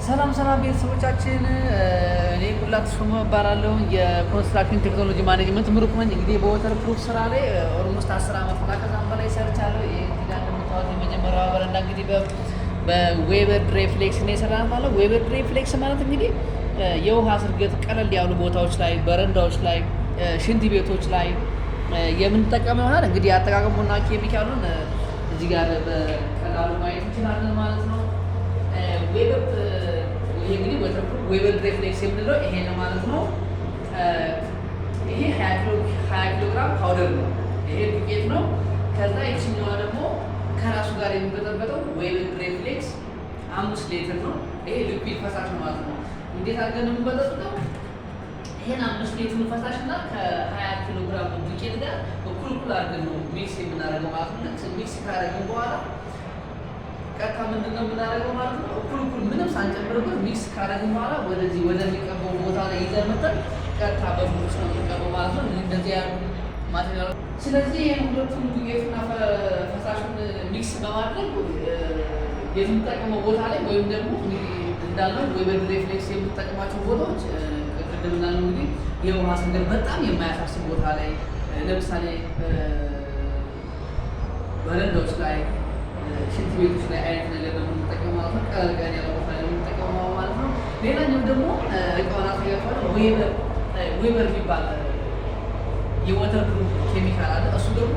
ሰላም ሰላም ቤተሰቦቻችን፣ እኔ ጉላት ሹመ እባላለሁ። የኮንስትራክሽን ቴክኖሎጂ ማኔጅመንት ምሩቅ ነኝ። እንግዲህ በወተር ፕሩፍ ስራ ላይ ኦልሞስት 10 ዓመት እና ከዛም በላይ ሰርቻለሁ። ይሄ እዚህ ጋር እንደምታዩት የመጀመሪያው በረንዳ እንግዲህ በዌበር ድሬፍሌክስ ነው የሰራነው ማለት ነው። ዌበር ድሬፍሌክስ ማለት እንግዲህ የውሃ ስርገት ቀለል ያሉ ቦታዎች ላይ፣ በረንዳዎች ላይ፣ ሽንት ቤቶች ላይ የምንጠቀመው ይሆናል። እንግዲህ አጠቃቀሙና ኬሚካሉን እዚህ ጋር በቀላሉ ማየት እንችላለን ማለት ነው። ይሄ እንግዲህ ዌበር ድሬፍሌክስ የምንለው ይሄ ነው ማለት ነው። ይሄ 20 ኪሎ ግራም ፓውደር ነው። ይሄ ዱቄት ነው። ከዛ የትኛዋ ደግሞ ከራሱ ጋር የሚበጠበጠው ዌበር ድሬፍሌክስ 5 ሊትር ነው። ይሄ ሊኩዊድ ፈሳሽ ነው ማለት ነው። እንዴት አድርገን የምንበጠብጠው? ይሄን 5 ሊትር ፈሳሽ እና ከ20 ኪሎ ግራም ዱቄት ጋር እኩል አድርገን ነው ሚክስ የምናደርገው ማለት ነው። ሚክስ ካደረግን በኋላ ቀጥታ ምንድን ነው የምናደርገው ማለት ነው። እኩል ምንም ሳንጨምርበት ሚክስ ካደረግን በኋላ ወደዚህ ወደሚቀባው ቦታ ላይ ይዘን መጠን ቀጥታ በሙሉስ ነው የምንቀባው ማለት ነው። እንደዚህ ያሉ ማቴሪያሎች። ስለዚህ ይህን ሁለቱን ዱቄትና ፈሳሹን ሚክስ በማድረግ የምንጠቀመው ቦታ ላይ ወይም ደግሞ እንዳልነው ዌበር ድሬፍሌክስ የምንጠቀማቸው ቦታዎች ቅድም እንዳልነው እንግዲህ የውሃ ስንገድ በጣም የማያሳስብ ቦታ ላይ ለምሳሌ በረንዳዎች ላይ፣ ሽንት ቤቶች ላይ አይነት ነገር ነው የምንጠቀመው ማለት ነው። ቀለል ያለ ቦታ ላይ የምንጠቀመው ማለት ነው። ሌላኛው ደግሞ እቃውን አሳያችኋለሁ። ዌበር የሚባል የወተር ፕሩፍ ኬሚካል አለ። እሱ ደግሞ